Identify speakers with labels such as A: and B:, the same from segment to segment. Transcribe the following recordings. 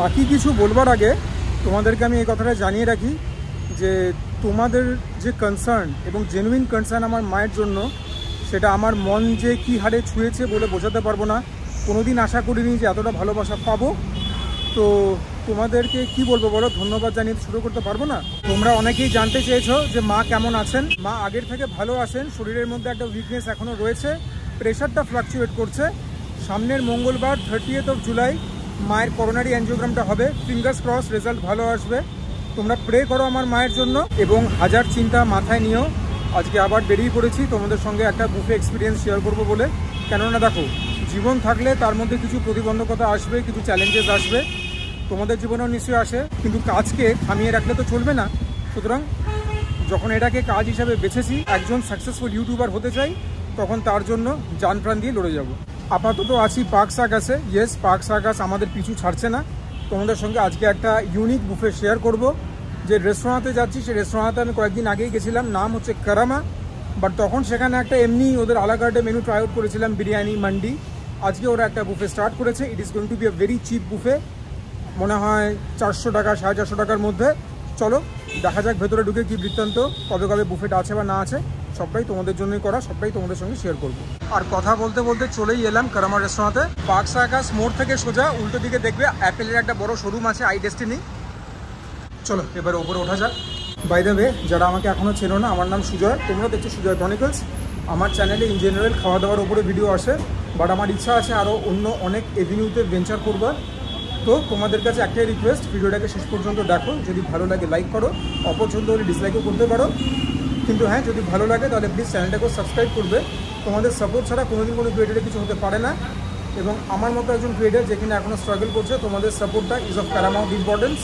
A: বাকি কিছু বলবার আগে তোমাদেরকে আমি এই কথাটা জানিয়ে রাখি যে তোমাদের যে কনসার্ন এবং জেনুইন কনসার্ন আমার মায়ের জন্য, সেটা আমার মন যে কী হারে ছুঁয়েছে বলে বোঝাতে পারবো না। কোনোদিন আশা করিনি যে এতটা ভালোবাসা পাবো। তো তোমাদেরকে কি বলবো বলো, ধন্যবাদ জানিয়ে শুরু করতে পারবো না। তোমরা অনেকেই জানতে চেয়েছো যে মা কেমন আছেন। মা আগের থেকে ভালো আছেন, শরীরের মধ্যে একটা উইকনেস এখনও রয়েছে, প্রেশারটা ফ্লাকচুয়েট করছে। সামনের মঙ্গলবার 30th of জুলাই মায়ের করোনারি অ্যাঞ্জিওগ্রামটা হবে। ফিঙ্গার্স ক্রস রেজাল্ট ভালো আসবে। তোমরা প্রে করো আমার মায়ের জন্য। এবং হাজার চিন্তা মাথায় নিয়েও আজকে আবার বেরিয়ে পড়েছি তোমাদের সঙ্গে একটা বুফে এক্সপিরিয়েন্স শেয়ার করবো বলে। কেননা দেখো, জীবন থাকলে তার মধ্যে কিছু প্রতিবন্ধকতা আসবে, কিছু চ্যালেঞ্জেস আসবে, তোমাদের জীবনেও নিশ্চয়ই আসে, কিন্তু কাজকে থামিয়ে রাখলে তো চলবে না। সুতরাং যখন এটাকে কাজ হিসাবে বেছেছি, একজন সাকসেসফুল ইউটিউবার হতে চাই, তখন তার জন্য জান প্রাণ দিয়ে লড়ে যাব। আপাতত আছি পার্ক সার্কাসে। ইয়েস, পার্ক সার্কাস আমাদের পিছু ছাড়ছে না। তোমাদের সঙ্গে আজকে একটা ইউনিক বুফে শেয়ার করব। যে রেস্টুরেন্টে যাচ্ছি, সেই রেস্টুরেন্টে আমি কয়েকদিন আগেই গেছিলাম, নাম হচ্ছে কারামা। বাট তখন সেখানে একটা এমনি ওদের আলাকার্টে মেনু ট্রাই আউট করেছিলাম, বিরিয়ানি মান্ডি। আজকে ওরা একটা বুফে স্টার্ট করেছে। It is going to be a very chip buffet. মনে হয় 400 টাকা, 450 টাকার মধ্যে। চলো দেখা যাক ভেতরে ঢুকে কি বৃত্তান্ত, কবে কবে বুফেটা আছে বা না আছে। সবটাই তোমাদের জন্যই করা, সবটাই তোমাদের সঙ্গে শেয়ার করবো। আর কথা বলতে বলতে চলেই এলাম কারামা রেস্টুরেন্টে। পার্ক সার্কাস মোড় থেকে সোজা উল্টো দিকে দেখবে অ্যাপেলের একটা বড় শোরুম আছে, আই ডেস্টিনি। চলো এবার ওপরে ওঠা যাক। বাই দ্য ওয়ে, যারা আমাকে এখনও চেনো না, আমার নাম সুজয়। তোমরা দেখছো সুজয় ক্রনিকলস। আমার চ্যানেলে ইন জেনারেল খাওয়া দাওয়ার উপরে ভিডিও আসে, বাট আমার ইচ্ছা আছে আরও অন্য অনেক এভিনিউতে ভেঞ্চার করবার। তো তোমাদের কাছে একটাই রিকোয়েস্ট, ভিডিওটাকে শেষ পর্যন্ত দেখো। যদি ভালো লাগে লাইক করো, অপছন্দ হলে ডিসলাইকও করতে পারো। কিন্তু হ্যাঁ, যদি ভালো লাগে তাহলে প্লিজ চ্যানেলটাকেও সাবস্ক্রাইব করবে। তোমাদের সাপোর্ট ছাড়া কোনোদিন কোনো ক্রিয়েটারে কিছু হতে পারে না। এবং আমার মতো একজন ক্রিয়েটার যেখানে এখনও স্ট্রাগল করছে, তোমাদের সাপোর্টটা ইজ অফ প্যারামাউন্ট ইম্পর্টেন্স।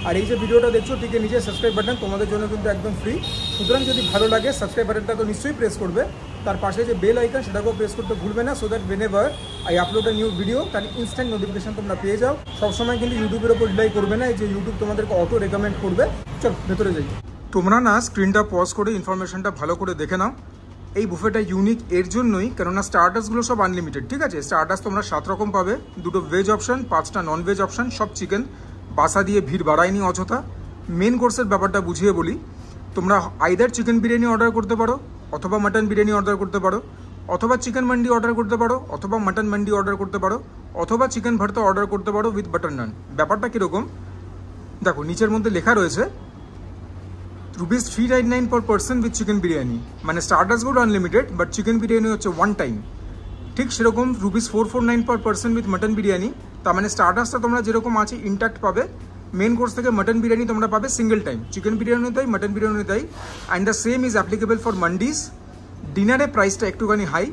A: আর এই যে ভিডিওটা দেখছো, ঠিক নিজে সাবস্ক্রাইব বাটন তোমাদের জন্য কিন্তু একদম ফ্রি। সুতরাং যদি ভালো লাগে সাবস্ক্রাইব বাটনটা তো নিশ্চয়ই প্রেস করবে। তার পাশে যে বেল আইকন, সেটাকেও প্রেস করতে ভুলবে না, so that whenever I upload a new video তার ইনস্ট্যান্ট নোটিফিকেশন তোমরা পেয়ে যাও। সবসময় কিন্তু ইউটিউবের ওপর রিলাই করবে না, এই যে ইউটিউব তোমাদেরকে অটো রেকমেন্ড করবে। চলো ভেতরে যাই। তোমরা না স্ক্রিনটা পজ করে ইনফরমেশনটা ভালো করে দেখে নাও। এই বুফেটা ইউনিক এর জন্যই, কেননা স্টার্টার্সগুলো সব আনলিমিটেড। ঠিক আছে, স্টার্টার্স তোমরা 7 রকম পাবে, 2টো ভেজ অপশন, 5টা নন ভেজ অপশন, সব চিকেন। বাসা দিয়ে ভিড় বাড়ায়নি অযথা। মেন কোর্সের ব্যাপারটা বুঝিয়ে বলি, তোমরা আইদার চিকেন বিরিয়ানি অর্ডার করতে পারো, অথবা মাটন বিরিয়ানি অর্ডার করতে পারো, অথবা চিকেন মান্ডি অর্ডার করতে পারো, অথবা মাটন মান্ডি অর্ডার করতে পারো, অথবা চিকেন ভর্তা অর্ডার করতে পারো উইথ বাটার নান। ব্যাপারটা কীরকম দেখো, নিচের মধ্যে লেখা রয়েছে ₹399 per person with chicken biryani. মানে স্টার্টার্সগুলো আনলিমিটেড, বাট চিকেন বিরিয়ানি হচ্ছে ওয়ান টাইম। ঠিক সেরকম ₹449 per person with mutton biryani. তার মানে স্টার্টার্সটা তোমরা যেরকম আছে ইনট্যাক্ট পাবে। মেন কোর্স থেকে মাটন বিরিয়ানি তোমরা পাবে সিঙ্গেল টাইম। চিকেন বিরিয়ানি তাই, মাটন বিরিয়ানি তাই। And the same is applicable for mandis. ডিনারে প্রাইসটা একটুখানি high,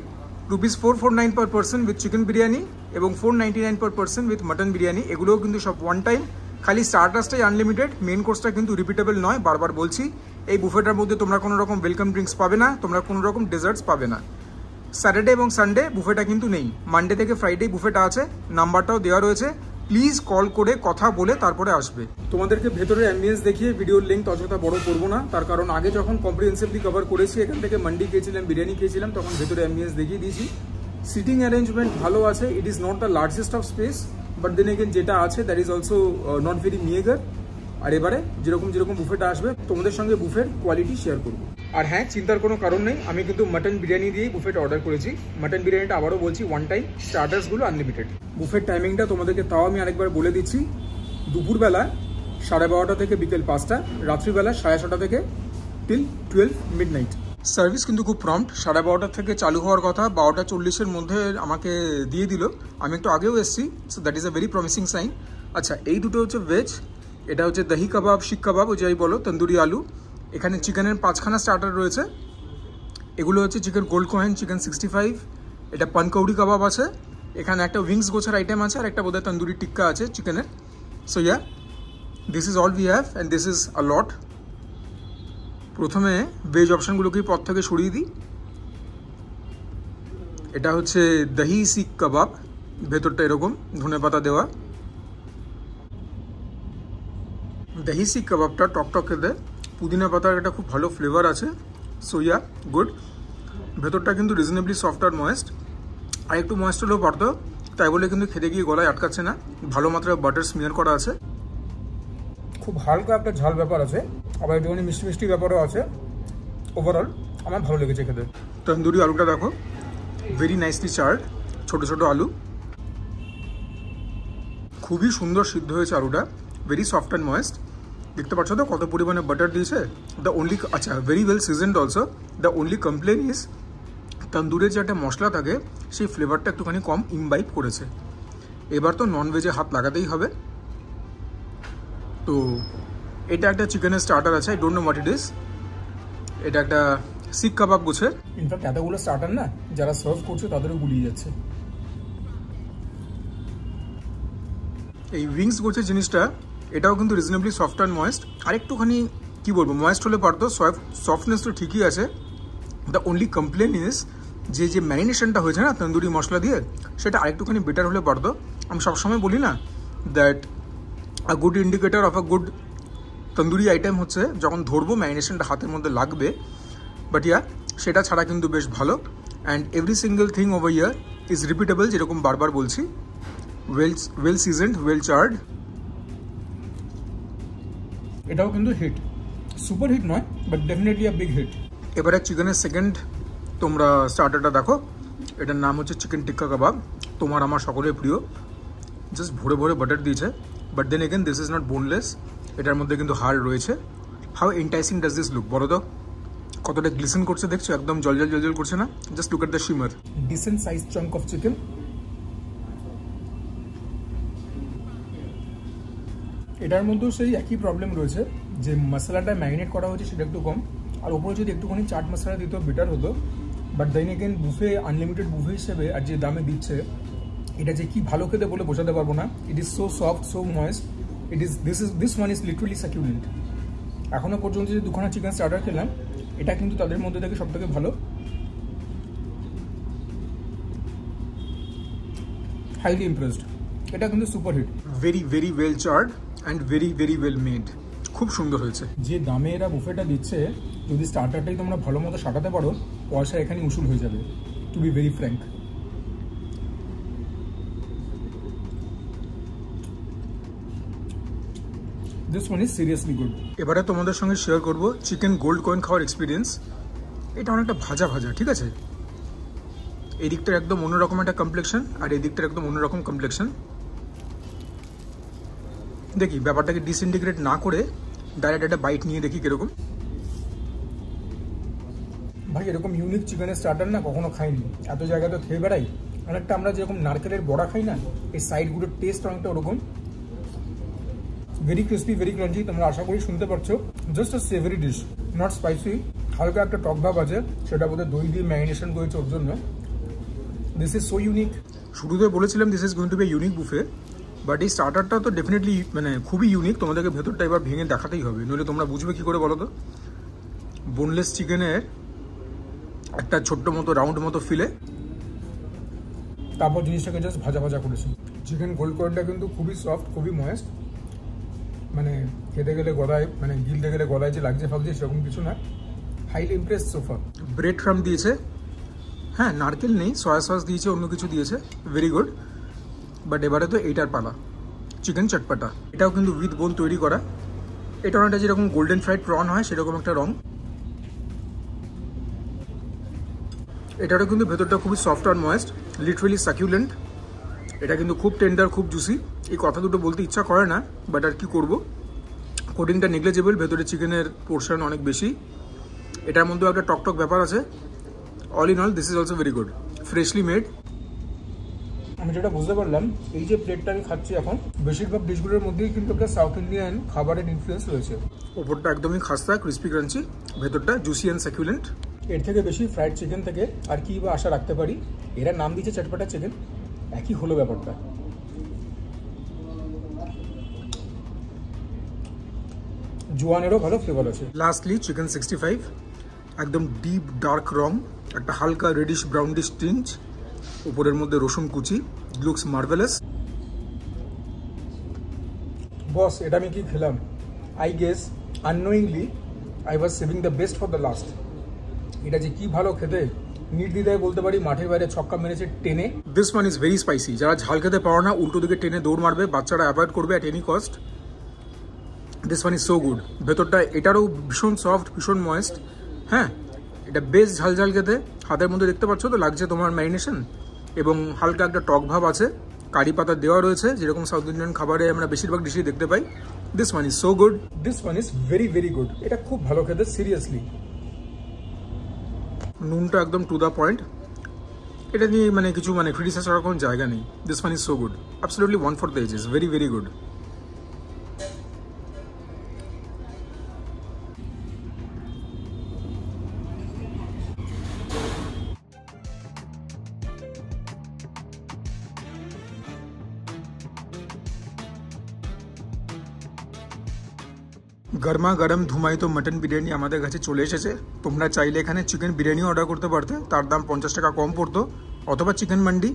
A: ₹449 per person with chicken biryani এবং $499 per person with mutton biryani. এগুলোও কিন্তু সব ওয়ান টাইম। খালি স্টার্টার্সটাই আনলিমিটেড, মেন কোর্সটা কিন্তু রিপিটেবল নয়। বারবার বলছি, এই বুফেটার মধ্যে তোমরা কোনো রকম ওয়েলকাম ড্রিঙ্কস পাবে না, তোমরা কোনো রকম ডেজার্টস পাবে না। স্যাটারডে এবং সানডে বুফেটা কিন্তু নেই। মানডে থেকে ফ্রাইডে বুফেটা আছে, নাম্বারটাও দেওয়া রয়েছে। প্লিজ কল করে কথা বলে তারপরে আসবে। তোমাদেরকে ভেতরের অ্যাম্বিয়েন্স দেখিয়ে ভিডিওর লিঙ্ক অযথা বড় করবো না, তার কারণ আগে যখন কম্প্রিহেন্সিভলি কভার করেছি, এখান থেকে মান্ডি খেয়েছিলাম, বিরিয়ানি খেয়েছিলাম, তখন ভেতরে অ্যাম্বিয়েন্স দেখিয়ে দিয়েছি। সিটিং অ্যারেঞ্জমেন্ট ভালো আছে। It is not the largest of space, but then again যেটা আছে that is also not very meagre. আর এবারে যেরকম বুফেটা আসবে, তোমাদের সঙ্গে বুফের কোয়ালিটি শেয়ার করবো। আর হ্যাঁ, চিন্তার কোনো কারণ নেই, আমি কিন্তু মাটন বিরিয়ানি দিয়েই বুফেটা অর্ডার করেছি। মাটন বিরিয়ানিটা আবারও বলছি ওয়ান টাইম, স্টার্টার্সগুলো আনলিমিটেড। বুফের টাইমিংটা তোমাদেরকে তাও আমি আরেকবার বলে দিচ্ছি। দুপুরবেলা 12:30 থেকে বিকেল 5টা, রাত্রিবেলা 6:30 থেকে টিল 12 মিডনাইট। সার্ভিস কিন্তু খুব প্রম্পট। 12:30 থেকে চালু হওয়ার কথা 12:40-এর মধ্যে আমাকে দিয়ে দিল। আমি একটু আগেও এসেছি, so that is a very promising sign. আচ্ছা, এই দুটো হচ্ছে ভেজ। এটা হচ্ছে দহি কাবাব, শিক কাবাব, ও যাই বলো, তন্দুরি আলু। এখানে চিকেনের 5খানা স্টার্টার রয়েছে। এগুলো হচ্ছে চিকেন গোল্ড কোহেন, চিকেন 65, এটা পানকৌড়ি কাবাব আছে, এখানে একটা উইংস গোছের আইটেম আছে, আর একটা বোধহয় তন্দুরি টিক্কা আছে চিকেনের। So yeah, this is all we have and this is a lot. প্রথমে ভেজ অপশানগুলোকেই পথ থেকে সরিয়ে দিই। এটা হচ্ছে দহি শিক কাবাব, ভেতরটা এরকম ধনেপাতা দেওয়া। দহি শিক কাবাবটা টকটকে দেয়, পুদিনা পাতার একটা খুব ভালো ফ্লেভার আছে। So yeah, good. ভেতরটা কিন্তু রিজনেবলি সফট আর ময়েস্ট, আর একটু ময়েস্ট হলেও পারতো। তাই বলে কিন্তু খেতে গিয়ে গলায় আটকাচ্ছে না, ভালো মাত্রায় বাটার স্মিয়ার করা আছে, খুব হালকা একটা ঝাল ব্যাপার আছে, আবার একটুখানি মিষ্টি মিষ্টি ব্যাপারও আছে। ওভারঅল আমার ভালো লেগেছে খেতে। তন্দুরি আলুটা দেখো, ভেরি নাইসলি চার্ড, ছোটো ছোটো আলু, খুবই সুন্দর সিদ্ধ হয়েছে আলুটা, ভেরি সফট অ্যান্ড ময়েস্ট। দেখতে পাচ্ছ তো কত পরিমাণে বাটার দিয়েছে। দ্য ওনলি, আচ্ছা, very well seasoned also. The only complain is তন্দুরের যে একটা মশলা থাকে সেই ফ্লেভারটা একটুখানি কম ইমবাইব করেছে। এবার তো ননভেজে হাত লাগাতেই হবে। তো এটা একটা চিকেনের স্টার্টার আছে, I don't know what it is. এটা একটা শিক কাবাব গোছের। ইনফ্যাক্ট এতগুলো স্টার্টার না যারা সার্ভ করছে তাদেরও গুলিয়ে যাচ্ছে। এই উইংস গোছের জিনিসটা এটাও কিন্তু রিজনেবলি সফট অ্যান্ড ময়েস্ট। আর একটুখানি কী বলবো, ময়েস্ট হলে পারতো, সফটনেস তো ঠিকই আছে। দ্য অনলি কমপ্লেন ইজ যে ম্যারিনেশনটা হয়েছে না তন্দুরি মশলা দিয়ে, সেটা আরেকটুখানি বেটার হলে পারতো। আমি সবসময় বলি না that a good indicator of a good tandoori item হচ্ছে যখন ধরবো ম্যারিনেশনটা হাতের মধ্যে লাগবে। বাট ইয়া, সেটা ছাড়া কিন্তু বেশ ভালো। And every single thing over here is repeatable, যেরকম বারবার বলছি। Well seasoned, well charred. এটাও কিন্তু হিট, সুপার হিট নয়, but definitely a big hit. এবারে চিকেনের সেকেন্ড তোমরা স্টার্টারটা দেখো, এটার নাম হচ্ছে চিকেন টিক্কা কাবাব। তোমার আমার সকলের প্রিয়, জাস্ট ভরে ভরে বাটার দিয়েছে। But then again this is not boneless, এটার মধ্যে কিন্তু হাড় রয়েছে। How enticing does this look বলো তো, কতটা গ্লিসেন করছে দেখছো, একদম জল জল জল জল করছে না? Just look at the shimmer. Decent size chunk of chicken. এটার মধ্যেও সেই একই প্রবলেম রয়েছে যে মশলাটা ম্যারিনেট করা হয়েছে সেটা একটু কম, আর ওপরে যদি একটুখানি চাট মশলা দিত বেটার হতো। But then again buffet, unlimited buffet হিসেবে আর যে দামে দিচ্ছে, এটা যে কি ভালো খেতে বলে বোঝাতে পারবো না। It is so soft, so moist. This one is literally succulent. এখনো পর্যন্ত যে দুখানা চিকেন স্টার্টার খেলাম, এটা কিন্তু তাদের মধ্যে থেকে সব থেকে ভালো। Highly impressed. এটা কিন্তু super hit. Very very well charred and very very well made. খুব সুন্দর হয়েছে। যে দামে এরা বুফেটা দিচ্ছে, যদি স্টার্টারটাই তোমরা ভালো মতো সাজাতে পারো, পয়সা এখানে উসুল হয়ে যাবে, to be very frank. This one is seriously good. এবারে তোমাদের সঙ্গে শেয়ার করব চিকেন গোল্ড কয়েন খাওয়ার এক্সপিরিয়েন্স। এটা অনেকটা ভাজা ভাজা, ঠিক আছে? এই দিকটার একদম অন্যরকম একটা কমপ্লেক্সন, আর এই দিকটার একদম অন্যরকম কমপ্লেক্সন। দেখি ব্যাপারটাকে ডিসইন্টিগ্রেট না করে ডাইরেক্ট একটা বাইট নিয়ে দেখি কিরকম। ভাই, এরকম ইউনিক চিকেনের স্টার্টার না কখনো খাইনি। এত জায়গায় তো খেয়ে বেড়াই, অনেকটা আমরা যেরকম নারকেলের বড়া খাই না, এই সাইডগুলোর টেস্ট অনেকটা ওরকম। Very crispy, very crunchy. তোমরা আশা করি শুনতে পারছো। Just a savoury dish, not spicy. হালকা একটা টক ভাব আছে, সেটা বোধহয় দই দিয়ে ম্যারিনেশন করেছে ওর জন্য। This is so unique. শুরুতে বলেছিলাম this is going to be unique buffet, but এই স্টার্টারটা তো ডেফিনেটলি মানে খুবই ইউনিক। তোমাদেরকে ভেতরটা এবার ভেঙে দেখাতেই হবে, নইলে তোমরা বুঝবে কী করে বলো তো। বোনলেস চিকেনের একটা ছোট্ট মতো রাউন্ড মতো ফিলে, তারপর জিনিসটাকে জাস্ট ভাজা ভাজা করেছি। চিকেন গোল্ড কয়েনটা কিন্তু খুবই সফট, খুবই ময়েস্ট। মানে খেতে গেলে গলায়, মানে গিলতে গেলে গলায় যে লাগছে ফাগছে সেরকম কিছু না। Highly Impress sofa. Bread crumb দিয়েছে, হ্যাঁ, নারকেল নেই, সয়া সস দিয়েছে, অন্য কিছু দিয়েছে, ভেরি গুড। বাট এবারে তো এইটার পালা, চিকেন চটপাটা। এটাও কিন্তু উইথ বোন তৈরি করা। এটা অনেকটা যেরকম গোল্ডেন ফ্রাইড প্রন হয় সেরকম একটা রং। এটারও কিন্তু ভেতরটা খুবই সফট আর ময়েস্ট, লিটারালি সাকিউলেন্ট। এটা কিন্তু খুব টেন্ডার, খুব জুসি। এই কথা দুটো বলতে ইচ্ছা করে না, বাট আর কি করবো, কোটিংটা নেগলেজেবল। ভেতরে চিকেনের পোর্শন অনেক বেশি। এটার মধ্যেও একটা টকটক ব্যাপার আছে। All in all this is also very good, freshly made. আমি যেটা বুঝতে পারলাম, এই যে প্লেটটা আমি খাচ্ছি এখন, বেশিরভাগ ডিশগুলোর মধ্যেই কিন্তু একটা সাউথ ইন্ডিয়ান খাবারের ইনফ্লুয়েন্স রয়েছে। ওপরটা একদমই খাস্তা, ক্রিস্পি ক্রাঞ্চি, ভেতরটা জুসি অ্যান্ড সাকিউলেন্ট। এর থেকে বেশি ফ্রাইড চিকেন থেকে আর কি বা আশা রাখতে পারি। এরা নাম দিচ্ছে চটপাটা চিকেন, একই হলো ব্যাপারটা। জোয়ানেরও ভালো ফ্লেভার আছে। লাস্টলি চিকেন 65, একদম ডিপ ডার্ক রং, একটা হালকা রেডিশ ব্রাউনিশ টিঞ্চ, উপরের মধ্যে রসুন কুচি, লুকস মার্ভেলাস। বস, এটা আমি কি খেলাম? I guess unknowingly I was saving the best for the last. এটা যে কি ভালো খেতে নির্দ্বিধায় বলতে পারি মাঠের বাইরে ছক্কা মেরেছে টেনে। This one is very spicy. যারা ঝাল খেতে পারো না, উল্টো দিকে টেনে দৌড় মারবে, বাচ্চারা অ্যাভয়েড করবে at any cost. This one is so good. ভেতরটা এটারও ভীষণ সফট, ভীষণ ময়েস্ট। হ্যাঁ, এটা বেশ ঝাল ঝাল খেতে। হাতের মধ্যে দেখতে পাচ্ছ তো লাগছে তোমার ম্যারিনেশন, এবং হালকা একটা টক ভাব আছে। কারি পাতা দেওয়া রয়েছে, যেরকম সাউথ ইন্ডিয়ান খাবারে আমরা বেশিরভাগ ডিশেই দেখতে পাই। This one is so good. This one is very very good. এটা খুব ভালো খেতে, সিরিয়াসলি। নুনটা একদম টু দ্য পয়েন্ট। এটা নিয়ে মানে কিছু মানে ক্রিটিসাইজ করার কোনো জায়গা নেই। This one is so good, absolutely one for the ages, very very good. গরমা গরম ধুমায়িত মটন বিরিয়ানি আমাদের কাছে চলে এসেছে। তোমরা চাইলে এখানে চিকেন বিরিয়ানিও অর্ডার করতে পারতে, তার দাম 50 টাকা কম পড়তো, অথবা চিকেন মান্ডি,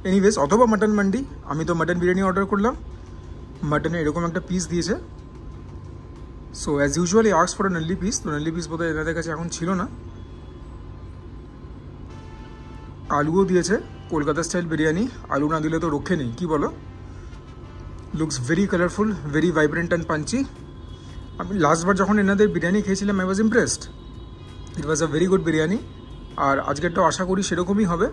A: এনিওয়েজ, অথবা মটন মান্ডি। আমি তো মটন বিরিয়ানি অর্ডার করলাম। মটনে এরকম একটা পিস দিয়েছে। So as usually ask for nalli piece. তো নাল্লি পিস বোধহয় এনাদের কাছে এখন ছিল না। আলুও দিয়েছে, কলকাতা স্টাইল বিরিয়ানি। আলু না দিলে তো রক্ষে নেই, কি বলো? Looks very colourful, very vibrant and punchy. আমি লাস্টবার যখন এনাদের বিরিয়ানি খেয়েছিলাম, I was impressed. It was a very good biryani. আর আজকেরটাও আশা করি সেরকমই হবে।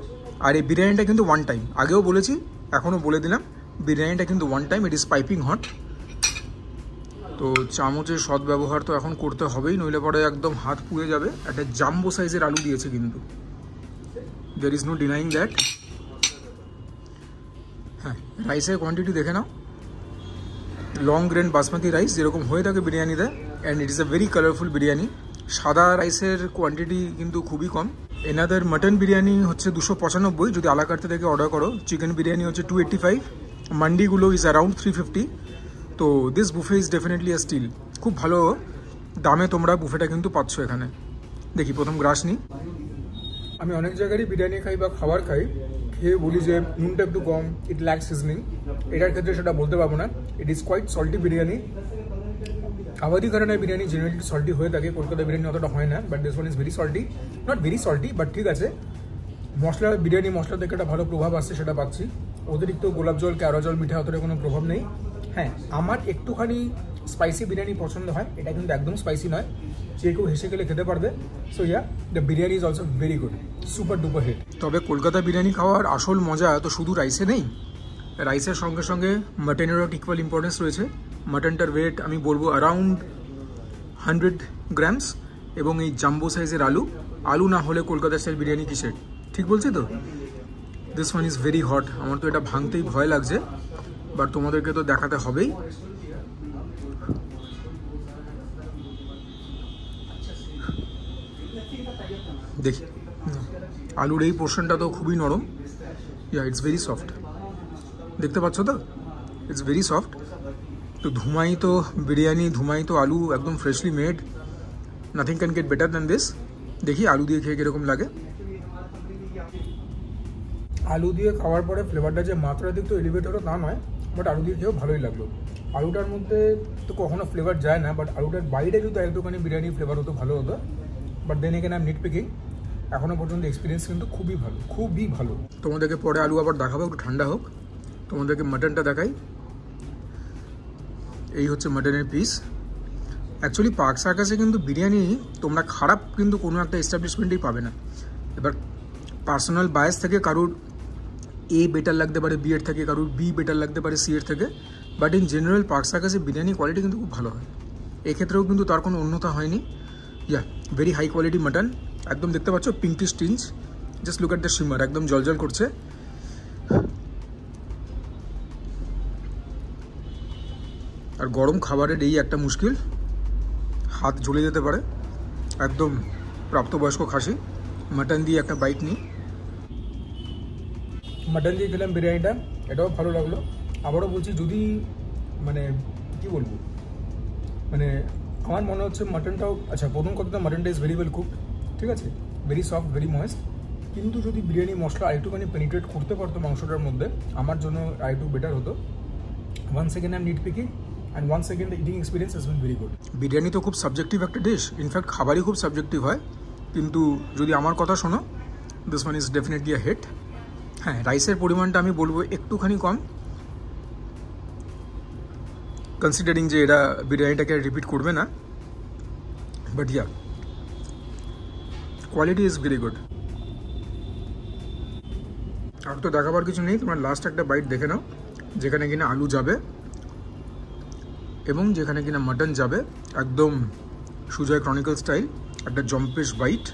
A: আর এই বিরিয়ানিটা কিন্তু ওয়ান টাইম, আগেও বলেছি, এখনও বলে দিলাম, বিরিয়ানিটা কিন্তু one time. It is piping hot. তো চামচের সদ্ব্যবহার তো এখন করতে হবেই, নইলে পরে একদম হাত পুড়ে যাবে। একটা জাম্বো সাইজের আলু দিয়েছে কিন্তু, there is no denying that. হ্যাঁ, রাইসের কোয়ান্টিটি দেখে নাও। লং গ্রেন বাসমতি রাইস যেরকম হয়ে থাকে বিরিয়ানিতে, and it is a very colourful biryani. সাদা রাইসের কোয়ান্টিটি কিন্তু খুবই কম। এনাদের মটন বিরিয়ানি হচ্ছে 295 যদি আলাকার্তে থেকে অর্ডার করো। চিকেন বিরিয়ানি হচ্ছে 285। মান্ডিগুলো ইজ অ্যারাউন্ড 350। তো this buffet is definitely a steal. খুব ভালো দামে তোমরা বুফেটা কিন্তু পাচ্ছ এখানে। দেখি প্রথম গ্রাস নিই। আমি অনেক জায়গারই বিরিয়ানি খাই বা খাবার খাই, খেয়ে বলি যে নুনটা একটু কম, ইট ল্যাক সিজনিং। এটার ক্ষেত্রে সেটা বলতে পারবো না। It is quite salty biryani. আবাদি কারণে বিরিয়ানি জেনারেলি সল্টি হয়ে থাকে, কলকাতা বিরিয়ানি অতটা হয় না। But this one is very salty, not very salty, but ঠিক আছে। মশলা, বিরিয়ানি মশলা থেকে একটা ভালো প্রভাব আসছে, সেটা পাচ্ছি। অতিরিক্ত গোলাপ জল, কেওড়া জল, মিঠা অতটা কোনো প্রভাব নেই। হ্যাঁ, আমার একটুখানি স্পাইসি বিরিয়ানি পছন্দ হয়। এটা কিন্তু একদম স্পাইসি নয়, যে কেউ হেসে গেলে খেতে পারবে। So yeah, the biryani is also very good, super duper hit. তবে কলকাতা বিরিয়ানি খাওয়ার আসল মজা তো শুধু রাইসে নেই। রাইসের সঙ্গে সঙ্গে মাটনেরও ইকুয়াল ইম্পর্টেন্স রয়েছে। মাটনটার ওয়েট আমি বলবো অ্যারাউন্ড 100 গ্রামস। এবং এই জাম্বো সাইজের আলু, আলু না হলে কলকাতা স্টাইল বিরিয়ানি কিসের? ঠিক বলছি তো? This one is very hot. আমার তো এটা ভাঙতেই ভয় লাগছে, বাট তোমাদেরকে তো দেখাতে হবেই। দেখি, আলুর এই পোর্শনটা তো খুবই নরম। ইয়া, ইটস ভেরি সফট। দেখতে পাচ্ছ তো? It's very soft. তো ধুমায়িত বিরিয়ানি, ধুমায়িত আলু, একদম freshly made. Nothing can get better than this. দেখি আলু দিয়ে খেয়ে কীরকম লাগে। আলু দিয়ে খাওয়ার পরে ফ্লেভারটা যে মাত্রাধিক তো এলিভেট হলো তা নয়, বাট আলু দিয়ে খেয়েও ভালোই লাগলো। আলুটার মধ্যে তো কখনো ফ্লেভার যায় না, বাট আলুটার বাইরে যদি একটুখানি বিরিয়ানি ফ্লেভার হতো ভালো হতো। বাট দেন এখানে আমি নিট পিকিং, এখনও পর্যন্ত এক্সপিরিয়েন্স কিন্তু খুবই ভালো, খুবই ভালো। তোমাদেরকে পরে আলু আবার দেখাবো, একটু ঠান্ডা হোক। তোমাদেরকে মাটনটা দেখাই। এই হচ্ছে মাটনের পিস। অ্যাকচুয়ালি পার্ক সার্কাসে কিন্তু বিরিয়ানি তোমরা খারাপ কিন্তু কোনো একটা এস্টাবলিশমেন্টেই পাবে না। এবার পার্সোনাল বায়াস থেকে কারুর এ বেটার লাগতে পারে বি এর থেকে, কারুর বি বেটার লাগতে পারে সি এর থেকে, বাট ইন জেনারেল পার্ক সার্কাসে বিরিয়ানি কোয়ালিটি কিন্তু খুব ভালো হয়। এক্ষেত্রেও কিন্তু তার কোনো অন্যথা হয়নি। Yeah, very high quality mutton. একদম দেখতে পাচ্ছ pinkish tinge, just look at the shimmer, একদম জলজল করছে। আর গরম খাবারের এই একটা মুশকিল, হাত ঝুলে যেতে পারে। একদম প্রাপ্তবয়স্ক খাসি। মাটন দিয়ে একটা বাইট নিই। মাটন দিয়ে খেলাম বিরিয়ানিটা, এটাও ভালো লাগলো। আবারও বলছি, যদি মানে কি বলবো, মানে আমার মনে হচ্ছে মাটনটাও, আচ্ছা প্রথম কথা, মাটনটা ইজ ভেরি ওয়েল কুকড, ঠিক আছে, ভেরি সফট, ভেরি ময়েস্ট। কিন্তু যদি বিরিয়ানি মশলা আরেকটুখানি পেনিট্রেট করতে পারতো মাংসটার মধ্যে, আমার জন্য আরেকটু বেটার হতো। One second I am nitpicking, and one second the eating experience has been very good. Biryani তো খুব সাবজেক্টিভ একটা ডিশ, ইনফ্যাক্ট খাবারই খুব সাবজেক্টিভ হয়। কিন্তু যদি আমার কথা শোনো, this one is definitely a hit. হ্যাঁ, রাইসের পরিমাণটা আমি বলবো একটুখানি কম, কনসিডারিং যে এরা বিরিয়ানিটাকে রিপিট করবে না, but yeah quality is very good. আর তো দেখাবার কিছু নেই, তোমরা লাস্ট একটা বাইট দেখে নাও, যেখানে কিনা আলু যাবে এবং যেখানে কিনা মাটন যাবে, একদম সুজয় ক্রনিকল স্টাইল একটা জম্পেশ বাইট।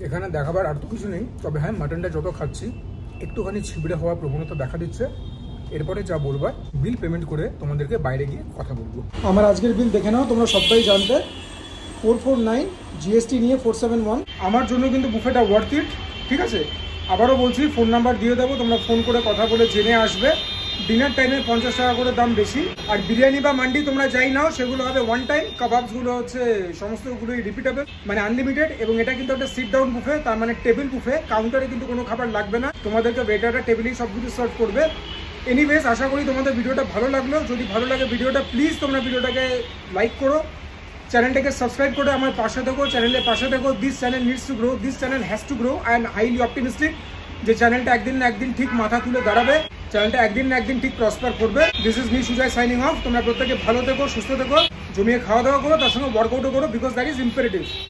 A: এখানে দেখাবার আর তো কিছু নেই, তবে হ্যাঁ মাটনটা যত খাচ্ছি একটুখানি ছিবড়ে হওয়ার প্রবণতা দেখা দিচ্ছে। এরপরে যা বলবার বিল পেমেন্ট করে তোমাদেরকে বাইরে গিয়ে কথা বলবো। আমার আজকের বিল দেখে নাও, তোমরা সবাই জানতে 449, জিএসটি নিয়ে 471। আমার জন্য কিন্তু বুফেটা ওয়ার্থ ইট, ঠিক আছে। আবারও বলছি, ফোন নাম্বার দিয়ে দেবো, তোমরা ফোন করে কথা বলে জেনে আসবে। ডিনার টাইমে 50 টাকা করে দাম বেশি, আর বিরিয়ানি বা মান্ডি তোমরা যাই নাও সেগুলো হবে ওয়ান টাইম। কাবাবসগুলো হচ্ছে সমস্তগুলোই রিপিটেবল, মানে আনলিমিটেড। এবং এটা কিন্তু একটা সিট ডাউন বুফে, তার মানে টেবিল বুফে, কাউন্টারে কিন্তু কোনো খাবার লাগবে না, তোমাদেরকে ওয়েটাররা টেবিলেই সব কিছু সার্ভ করবে। এনিওয়েজ, আশা করি তোমাদের ভিডিওটা ভালো লাগলো। যদি ভালো লাগে ভিডিওটা, প্লিজ তোমরা ভিডিওটাকে লাইক করো, চ্যানেলটাকে সাবস্ক্রাইব করে আমার পাশে দেখো, চ্যানেলের পাশে দেখো। This channel needs to grow, this channel has to grow. I am highly optimistic যে চ্যানেলটা একদিন না একদিন ঠিক মাথা তুলে দাঁড়াবে, চ্যানেলটা একদিন না একদিন ঠিক প্রসপার করবে। This is me Sujoy signing off. তোমরা প্রত্যেকে ভালো থেকো, সুস্থ থেকো, জমিয়ে খাওয়া দাওয়া করো, তার সঙ্গে ওয়ার্কআউটও করো, বিকজ দ্যাট ইজ ইম্পারেটিভ।